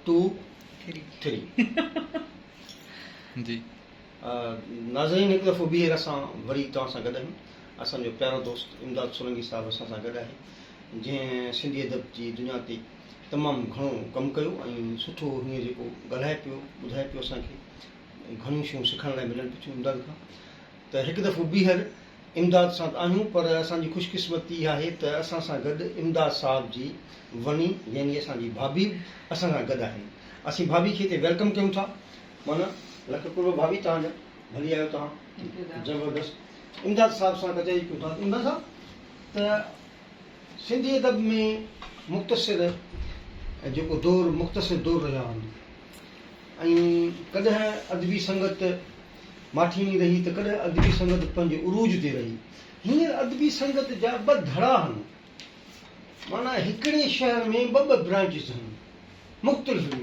2 3 जी नाज़रीन हिकु दफ़ो ॿीहर असां वरी तव्हां सां गॾु आहियूं असांजो प्यारो दोस्त इमदाद सोलंकी साहिबु असां सां गॾु आहे जंहिं सिंधी अदब जी दुनिया ते तमामु घणो कमु कयो ऐं सुठो हीअं जेको ॻाल्हाए पियो ॿुधाए पियो असांखे घणियूं शयूं सिखण लाइ मिलनि पियूं इमदाद खां त हिकु दफ़ो ॿीहर इमदाद सां आहियूं पर असांजी ख़ुशकिस्मती इहा आहे त असां सां गॾु इमदाद साहिब जी वनी यानी असांजी भाभी असां सां गॾु आहिनि असीं भाभी खे हिते वेलकम कयूं था माना लख करोड़ भाभी तव्हांजा भली आहियो तव्हां ज़बरदस्त इमदाद साहिब सां कचहरी कयूं था इमदाद साहिब त सिंधी अदब में मुख़्तसिर जेको दौरु मुख़्तसिर दौरु रहिया आहिनि ऐं कॾहिं अदबी संगत माठीनी रही त कॾहिं अदबी संगत पंहिंजे उरूज ते रही हींअर अदबी संगत जा ॿ धड़ा आहिनि माना हिकिड़े शहर में ॿ ब्रांचिस आहिनि मुख़्तलिफ़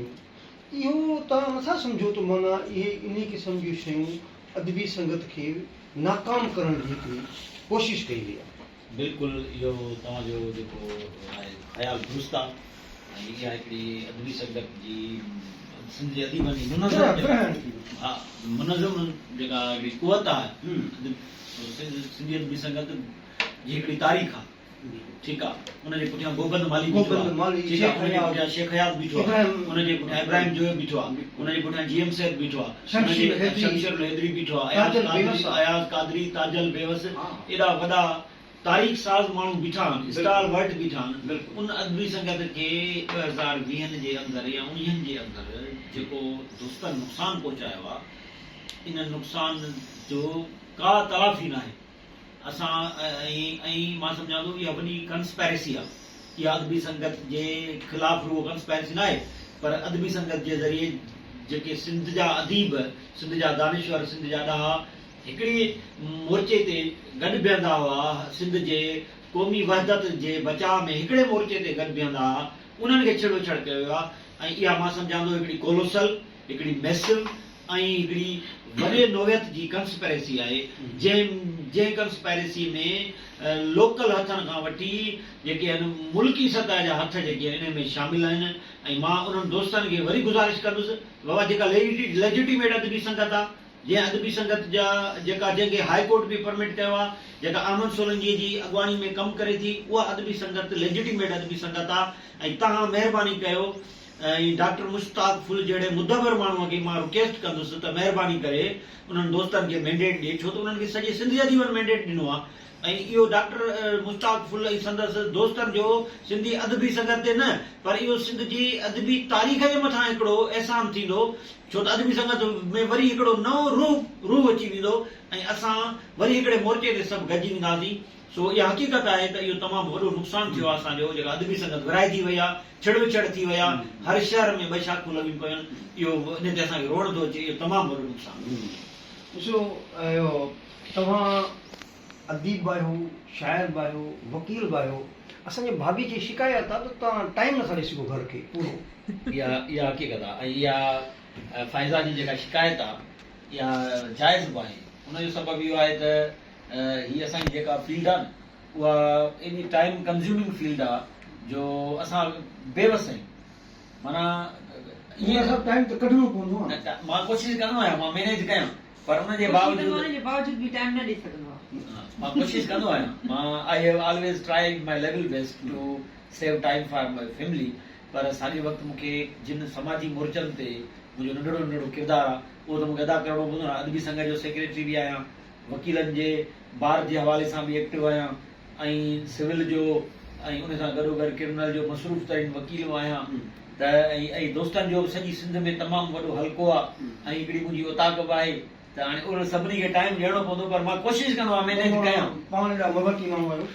इहो तव्हां नथा सम्झो त माना इहे इन क़िस्म जूं शयूं अदबी संगत खे नाकाम करण जी हिकिड़ी कोशिशि कई वई आहे बिल्कुलु इहो तव्हांजो जेको आहे ख़्यालु दुरुस्त आहे ऐं इहा हिकिड़ी अदबी संगत जी सिंधी अदीबनि जी मुनज़म जेका हिकिड़ी कुवत आहे सिंधी अदबी संगत जी हिकिड़ी तारीख़ आहे ठीकु आहे उनजे पुठियां गोबंद माली बीठो आहे ठीकु आहे उनजे पुठियां शेख हयात बीठो आहे उनजे पुठियां इब्राहिम जोय बीठो आहे उनजे पुठियां जीएम सैद बीठो आहे शमशेर हैदरी बीठो आहे अयाज़ कादरी ताजल बेवस एॾा वॾा तारीख़ साज़ माण्हू बीठा आहिनि स्टार वर्ड बीठा आहिनि उन अदबी संगत खे 2020 जे अंदरि या 19 जे अंदरि जेको दोस्तनि नुक़सानु पहुचायो आहे इन नुक़सान जो का तलाफ़ी न आहे असां ऐं मां सम्झां थो इहा वॾी कंस्पेरेसी आहे इहा अदबी संगत जे ख़िलाफ़ु रुॻो कंस्पेरेसी न आहे पर अदबी संगत जे ज़रिए जेके सिंध जा अदीब सिंध जा दानिश्वर सिंध जा ॾाहा हिकिड़ी मोर्चे ते गॾु बीहंदा हुआ सिंध जे क़ौमी वहदत जे बचाव में हिकिड़े मोर्चे ते गॾु बीहंदा हुआ उन्हनि खे छेड़ो छड़ कयो आहे ऐं इहा मां सम्झां थो हिकिड़ी कोलोसल हिकिड़ी मैसिव ऐं हिकिड़ी वॾे नोयत जी कंस्पेरेसी आहे जंहिं कंस्पेरेसी में लोकल हथनि खां वठी जेके आहिनि मुल्की सतह जा हथ जेके आहिनि इन में शामिल आहिनि ऐं मां उन्हनि दोस्तनि खे वरी गुज़ारिश कंदुसि बाबा जेका लेजिटिमेट अदबी संगत आहे जंहिं अदबी संगत जा जंहिंखे हाई कोर्ट बि परमिट कयो आहे जेका अहमद सोलंकीअ जी अॻुवाणी में कमु करे थी उहा अदबी संगत लेजिटिमेट अदबी संगत आहे ऐं तव्हां महिरबानी कयो ऐं डॉक्टर मुश्ताक फुल जहिड़े मुदबर माण्हूअ खे मां रिक्वेस्ट कंदुसि त महिरबानी करे उन्हनि दोस्तनि खे मैंडेट ॾिए छो त उन्हनि खे सॼे सिंधी अदीबनि मैंडेट ॾिनो आहे ऐं इहो डॉक्टर मुश्ताक फुल ऐं संदसि दोस्तनि जो सिंधी अदबी संगत ते न पर इहो सिंध जी अदबी तारीख़ जे मथां हिकिड़ो अहसान थींदो छो त अदबी संगत में वरी हिकिड़ो नओं रूह अची वेंदो ऐं असां वरी हिकिड़े मोर्चे ते सभु गॾिजी वेंदासीं सो इहा हक़ीक़त आहे त इहो तमामु वॾो नुक़सानु थियो आहे असांजो जेका अदबी संगत विराइजी वई आहे छेड़ विछड़ थी वई आहे हर शहर में ॿ शाखूं लॻी पियूं आहिनि इहो इन ते असांखे रोअण थो अचे इहो तमामु वॾो नुक़सानु ॾिसो तव्हां अदीब बि आहियो शाइर बि आहियो वकील बि आहियो असांजे भाभी खे शिकायत आहे त तव्हां टाइम नथा ॾेई सघो घर खे पूरो इहा हक़ीक़त आहे ऐं इहा फ़ाइज़ा जी जेका शिकायत आहे इहा जाइज़ बि आहे हुनजो सबबु इहो आहे त हीअ असांजी जेका फील्ड आहे न उहा एॾी टाइम कंज़्यूमिंग फील्ड आहे जो असां बेवस आहियूं माना ईअं सभु टाइम त कढणो पवंदो आहे मां कोशिशि कंदो आहियां मां मैनेज कयां पर हुनजे बावजूद बि टाइम न ॾेई सघंदो आहे मां कोशिशि कंदो आहियां मां I have always tried my level best to save time for my family पर साॻे वक़्तु मूंखे जिन समाजी मोर्चनि ते मुंहिंजो नंढड़ो किरदारु आहे उहो त मूंखे अदा करिणो पवंदो आहे अदबी संघ जो सेक्रेटरी बि आहियां वकीलनि जे बार जे हवाले सां बि एक्टिव आहियां ऐं सिविल जो ऐं उन सां गॾोगॾु क्रिमिनल जो मसरूफ़ तरीन वकील आहियां त ऐं दोस्तनि जो सॼी सिंध में तमामु वॾो हल्को आहे ऐं हिकिड़ी मुंहिंजी उताक बि आहे त हाणे उन सभिनी खे टाइम ॾियणो पवंदो पर मां कोशिशि कंदो आहियां मैनेज कयां पाण एॾा मवकी माण्हू आहियो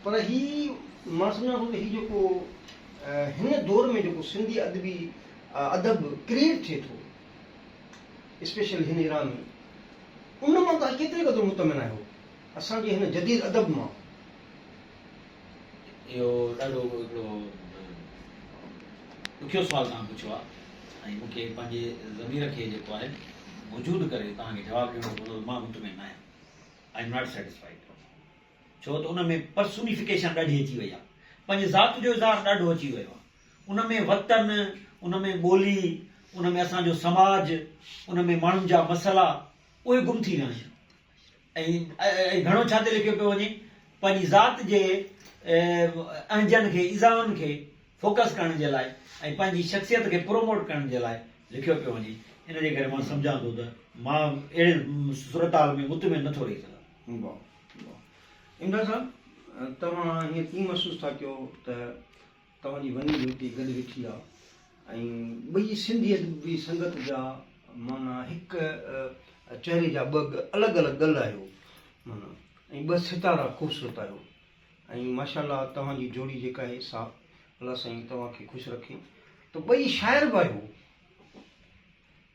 पर मां सम्झां थो त हीउ जेको हिन दौर में जेको सिंधी अदबी अदब क्रिएट थिए थो स्पेशल हिन इरा में उन मां तव्हां केतिरे क़दुरु मुतमिन आहियो असांजे हिन जदीद अदब मां इहो ॾाढो हिकिड़ो ॾुखियो सुवालु तव्हां पुछियो आहे ऐं मूंखे पंहिंजे ज़मीर खे जेको आहे मौजूदु करे तव्हांखे जवाबु ॾियणो पवंदो मां मुतमिन न आहियां आई एम नॉट सेटिस्फाइड छो त उन में पर्सोनिफिकेशन ॾाढी अची वई आहे पंहिंजे ज़ात जो इज़हार ॾाढो अची वियो आहे उन में वतन उन में ॿोली, उन में असांजो समाज, उन में माण्हुनि जा मसइला उहे गुम थी विया आहिनि। ऐं घणो छा ते लिखियो पियो वञे, पंहिंजी ज़ात जे अंजनि खे, इज़ाउनि खे फोकस करण जे लाइ ऐं पंहिंजी शख़्सियत खे प्रोमोट करण जे लाइ लिखियो पियो वञे। इन जे करे मां सम्झां थो त मां अहिड़े सूरताल में मुतमिन नथो रही सघां। वाह वाह। इमदाद साहब, तव्हां हीअं कीअं महसूसु था कयो त तव्हांजी वॾी बेटी गॾु वेठी आहे ऐं ॿई सिंधियत बि संगत जा माना हिकु चहिरे जा ॿ अलॻि अलॻि ॻल आहियो माना, ऐं ॿ सितारा ख़ूबसूरत आहियो ऐं माशाल्लाह तव्हांजी जोड़ी जेका आहे सा अलाह साईं तव्हांखे ख़ुशि रखे। त ॿई शाइर बि आहियो,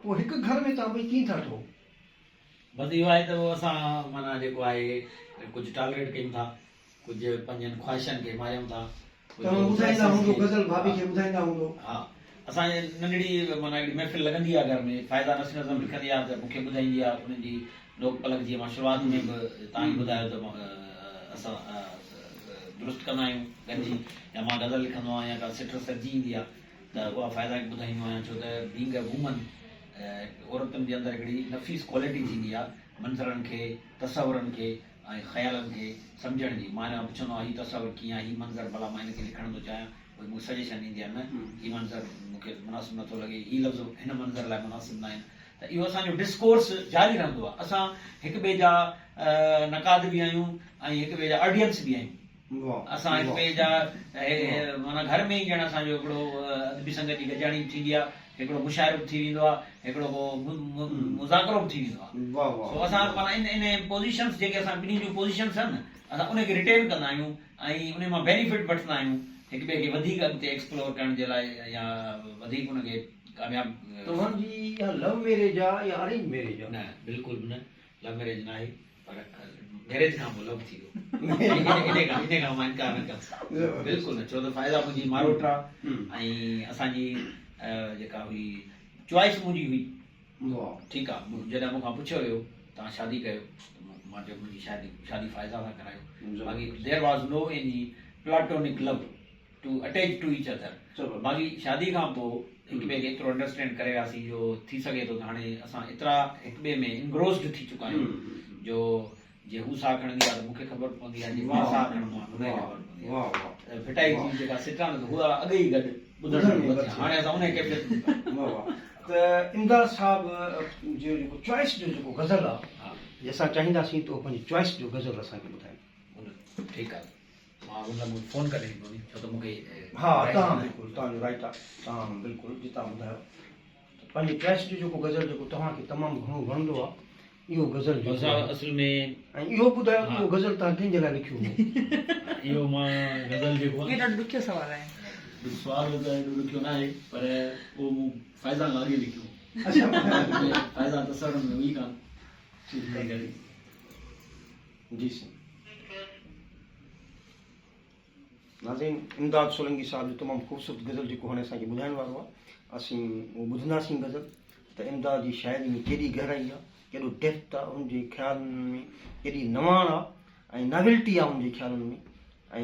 पोइ हिकु घर में तव्हां ॿई कीअं था ठहो? बसि इहो आहे त असां माना जेको आहे कुझु टारगेट कयूं था, कुझु पंहिंजनि ख़्वाहिशनि खे मारियूं था। तव्हां ॿुधाईंदा हूंदो, गज़ल भाभी खे ॿुधाईंदा हूंदो। हा, असांजे नंढड़ी माना हिकिड़ी महफ़िल लॻंदी आहे घर में, फ़ाइदा नसीर नज़म लिखंदी आहे त मूंखे ॿुधाईंदी आहे उन्हनि जी लोक पलक। जीअं मां शुरूआति में बि तव्हां ई ॿुधायो त असां दुरुस्त कंदा आहियूं गॾिजी, या मां गज़ल लिखंदो आहियां या का सिट सॾिजी ईंदी आहे त उहा फ़ाइदा ॿुधाईंदो आहियां। छो त बीइंग अ वूमन, औरतुनि जे अंदरि हिकिड़ी नफ़ीस क्वालिटी थींदी आहे मंज़रनि खे, तसवुरनि खे ऐं ख़्यालनि खे सम्झण जी। मां हिन पुछंदो आहियां हीउ तसवुरु कीअं आहे, हीउ मंज़र भला मां हिनखे लिखण थो चाहियां, कोई मूंखे सजेशन ईंदी आहे न हीउ मंज़र मूंखे मुनासिबु नथो लॻे, हीउ लफ़्ज़ हिन मंज़र लाइ मुनासिबु न आहिनि। त इहो असांजो डिस्कोर्स जारी रहंदो आहे। असां हिक ॿिए जा नक़ाद बि आहियूं ऐं हिक ॿिए जा ऑडियंस बि आहियूं। असां हिक ॿिए जा माना घर में ई ॼण असांजो हिकिड़ो अदबी संगत जी गॾिजाणी थींदी आहे, हिकिड़ो मुशाइरो बि थी वेंदो आहे, हिकिड़ो मुज़ाकरो बि थी वेंदो आहे। सो असां माना इन पोज़ीशन्स जेके असां ॿिन्ही जूं पोज़ीशन्स आहिनि न, असां उनखे रिटेन कंदा आहियूं ऐं उन मां बेनिफिट वठंदा आहियूं हिक ॿिए खे वधीक अॻिते एक्सप्लोर करण जे लाइ या वधीक उनखे कामयाब। तव्हांजी लव मैरिज आहे या अरेंज मैरिज आहे? न, बिल्कुलु बि न, लव मैरिज न आहे, पर मैरिज खां पोइ लव थी वियो। इन खां मां इनकार न कंदुसि, बिल्कुलु न। छो त फ़ाइदा मुंहिंजी मारोट आहे ऐं असांजी जेका हुई चॉइस मुंहिंजी हुई। ठीकु आहे, जॾहिं मूंखां पुछियो वियो तव्हां शादी कयो, मां चयो मुंहिंजी शादी फ़ाइदा सां करायो। बाक़ी there was no any platonic love to attach to each other. बाक़ी शादी खां पोइ हिक ॿिए खे एतिरो अंडरस्टैंड करे वियासीं जो थी सघे थो त हाणे असां एतिरा हिक ॿिए में इनग्रोस्ड थी चुका आहियूं जो जीअं हू साह खणंदी आहे त मूंखे ख़बर पवंदी आहे, जीअं मां साह खणंदो आहियां हुनखे ख़बर पवंदी आहे। फिटाई जी जेका सिटान उहा अॻे ई गॾु ॿुधण, हाणे असां उन कैफ़े। त इमदाद साहब जो जेको चॉइस जो जेको गज़ल आहे, असां चाहींदासीं त उहो पंहिंजी चॉइस जो गज़ल असांखे ॿुधाइनि। ठीकु आहे, मां हुन लाइ फ़ोन करे ॾींदो, छो त मूंखे हा तव्हां बिल्कुलु तव्हांजो राइट आहे, तव्हां बिल्कुलु जितां ॿुधायो पंहिंजी चॉइस जो जेको गज़ल जेको तव्हांखे तमामु घणो वणंदो आहे, इहो गज़ल असल में। ऐं इहो ॿुधायो इहो गज़ल तव्हां कंहिंजे लाइ लिखियो हो? इहो मां गज़ल जेको आहे ॾाढो ॾुखियो सुवाल आहे। सुवाल त एॾो ॾुखियो न आहे, पर उहो मूं फ़ाइदा खां अॻे लिखियो। फ़ाइदा तसवुर में हुई कान। जी साईं। नाज़रीन, इमदाद सोलंकी साहब जो तमामु ख़ूबसूरत गज़ल जेको हाणे असांखे ॿुधाइण वारो आहे, असीं उहो ॿुधंदासीं गज़ल। त इमदाद जी शाइरी में केॾी गहराई आहे, केॾो डेप्थ आहे उनजे ख़्यालनि में, केॾी नवाण आहे ऐं नॉवेल्टी आहे उनजे ख़्यालनि में, ऐं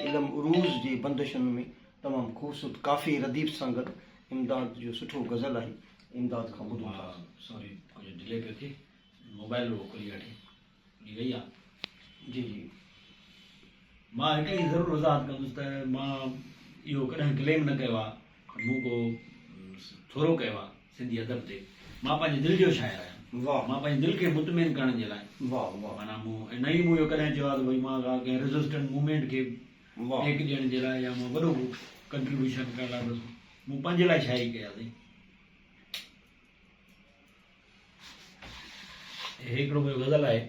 इल्मु उरूज़ जे बंदिशुनि में तमामु ख़ूबसूरत काफ़ी रदीफ़ सां गॾु इमदाद जो सुठो गज़ल आहे। इमदाद खां ॿुधो। सॉरी, कुझु डिले पियो थिए, मोबाइल खुली वठी गई आहे। जी जी, मां हिकिड़ी ज़रूरु वज़ाहत कंदुसि त मां इहो कॾहिं क्लेम न कयो आहे, मूं को थोरो कयो आहे सिंधी अदब ते। मां पंहिंजे दिलि जो शाइर आहियां। वाह। मां पंहिंजे दिलि खे मुतमिन करण जे लाइ। वाह वाह। माना मूं न ई मूं इहो कॾहिं चयो आहे त भई मां कंहिं रेज़िस्टेंट मूवमेंट खे टेक ॾियण जे लाइ या मां वॾो कंट्रीब्यूशन करण लाइ, बसि मूं पंहिंजे लाइ शाइरी कयासीं। हिकिड़ो मुंहिंजो गज़ल आहे।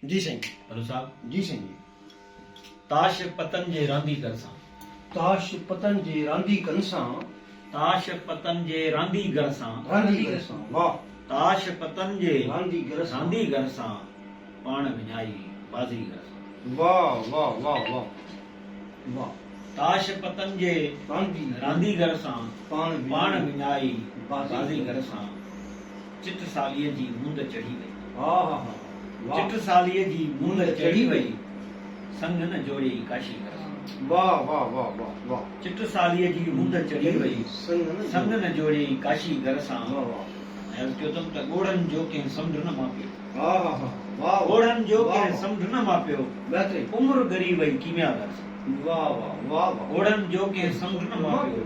जी साईं। हलो साहब। जी साईं। ताश पतन जे रांदीगर सां, ताश पतन जे रांदीगर सां, ताश पतन जे रांदीगर सां, रांदीगर सां, वाह। ताश पतन जे रांदीगर सां पाण विञाई बाज़ीगर सां, वाह वाह वाह वाह वाह। ताश पतन जे रांदीगर सां पाण विञाई बाज़ीगर सां, चिट सालीअ जी मुंद चढ़ी वई। हा हा हा। चिट सालीअ जी मुंद चढ़ी वई, संग न जोड़े काशीगर सां। वाह वाह वाह वाह वाह चिट सालीअ जी मुंद चढ़ी वई संग न जोड़े काशी घर सां ऐं चयो अथमि त ॻोढ़नि जो कंहिं समुंड न मापियो ॻोढ़नि जो कंहिं समुंड न मापियो उमिरि गरी वई कीमिया घर सां वाह वाह वाह वाह ॻोढ़नि जो कंहिं समुंड न मापियो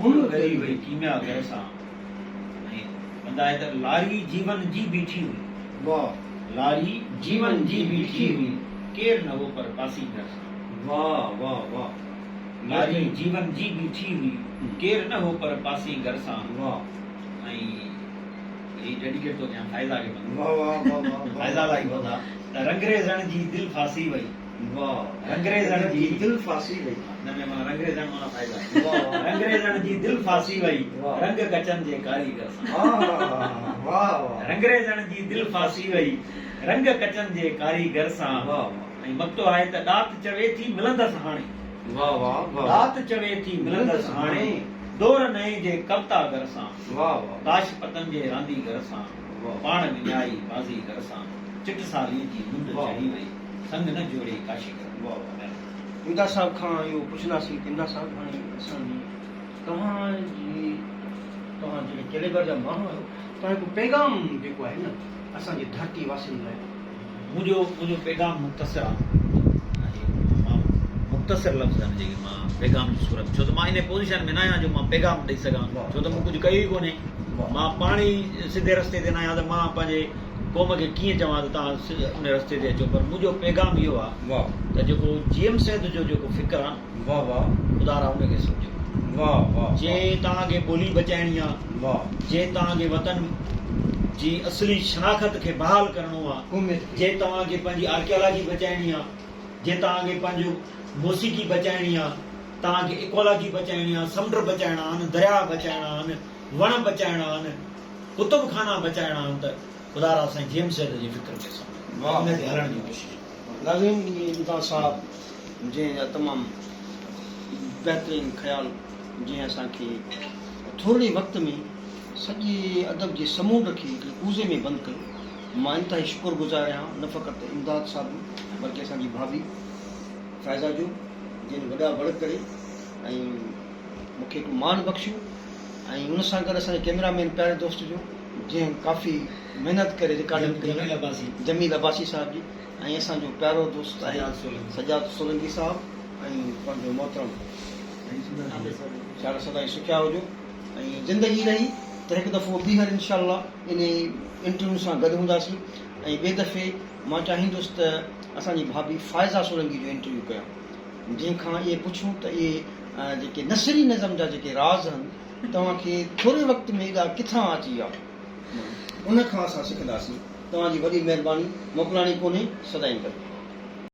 उमिरि गरी वई कीमिया घर सां ऐं कंदा आहे त लारी जीवन जी बीठी हुई वाह लारी जीवन जी बीठी हुई केर न हो पर पासी घर सां वाह वाह वाह लारी जीवन जी बीठी हुई केर न हो पर पासी घर सां वाह ऐं ये डेडिकेट तो कयां फ़ाइदा के बंदे वाह वाह वाह वाह फ़ाइदा लाई बंदा त रंगरेज़ण जी दिल फासी वई वाह रंगरेज़ण जी दिल फासी वई न में मां रंगरेज़ण मां फ़ाइदा वाह रंगरेज़ण जी दिल फासी वई रंग कचन जे कारीगर सां वाह वाह रंगरेज़ण जी दिल फासी वई रंग कचन जे कारीगर सां वाह ऐं मतो आहे त ॾात चवे थी मिलंदसि हाणे वाह वाह वाह ॾात चवे थी मिलंदसि हाणे दौर नए जे कविता घर सां वाह वाह काश पतन जे रांदीगर सां पाण विञाई बाज़ी घर सां चिट साली जी मुंद चढ़ी वई संग न जोड़े काशी घर वाह इमदाद साहब खां इहो पुछंदासीं त इमदाद साहब हाणे असांजी तव्हां जेके कैलेबर जा माण्हू आहियो तव्हां हिकु पैगाम जेको आहे न असांजी धरती वासियुनि लाइ मुंहिंजो पैगाम मुख़्तसिर आहे मुख़्तसिर लफ़्ज़ आहिनि जेके मां पैगाम जी सूरत छो त मां इन पोज़ीशन में न आहियां जो मां पैगाम ॾेई सघां छो त मूं कुझु कयो ई कोन्हे मां पाण ई सिधे रस्ते ते न आहियां त मां पंहिंजे क़ौम खे कीअं चवां त तव्हां उन रस्ते ते अचो पर मुंहिंजो पैगाम इहो आहे त जेको जीएम सैद जो जेको फ़िक्र आहे वाह वाह ख़ुदा रा उनखे सम्झो वाह वाह जे तव्हांखे ॿोली बचाइणी आहे वाह जे तव्हांखे वतन जी असली शनाख़त खे बहाल करणो आहे जे तव्हांखे पंहिंजी आर्कियोलॉजी बचाइणी आहे जे तव्हांखे पंहिंजो मौसीक़ी बचाइणी आहे तव्हांखे इकोलॉजी बचाइणी आहे समुंड बचाइणा आहिनि दरिया बचाइणा आहिनि वण बचाइणा आहिनि कुतुब खाना बचाइणा आहिनि त ख़ुदा रा साईं जेम्स सैद जी फिक्र खे सम्झो उन ते हलण जी कोशिशि नाज़रीन इमदाद साहब जंहिंजा तमामु बहितरीन ख़्याल जीअं असांखे थोरे वक़्त में सॼे अदब जे समूंड खे हिकिड़े कूज़े में बंदि कयो मां इंतिहाई शुक्रगुज़ार आहियां न फ़क़ति इमदाद साहब बल्कि असांजी भाभी फ़ाइज़ा जो जिन वॾा बड़ करे ऐं मूंखे हिकु मान बख़्शियो ऐं उन सां गॾु असांजे कैमरामैन प्यारे दोस्त जो जंहिं काफ़ी महिनत करे रिकॉर्डिंग कई जमील अब्बासी साहिब जी ऐं असांजो प्यारो दोस्त आहे सजाद सोलंकी साहिबु ऐं पंहिंजो मोहतरम शाला सदाई सुखिया हुजो ऐं ज़िंदगी रही त हिकु दफ़ो ॿीहर इंशाअल्लाह इन इंटरव्यू सां गॾु हूंदासीं ऐं ॿिए दफ़े मां चाहींदुसि त असांजी भाभी फ़ाइज़ा सोलंकी जो इंटरव्यू कयां जंहिंखां इहे पुछूं त इहे जेके नसरी निज़म जा जेके राज़ आहिनि तव्हांखे थोरे वक़्त में एॾा किथां अची विया उन खां असां सिखंदासीं तव्हांजी वॾी महिरबानी मोकिलाणी कोन्हे सदाईं करे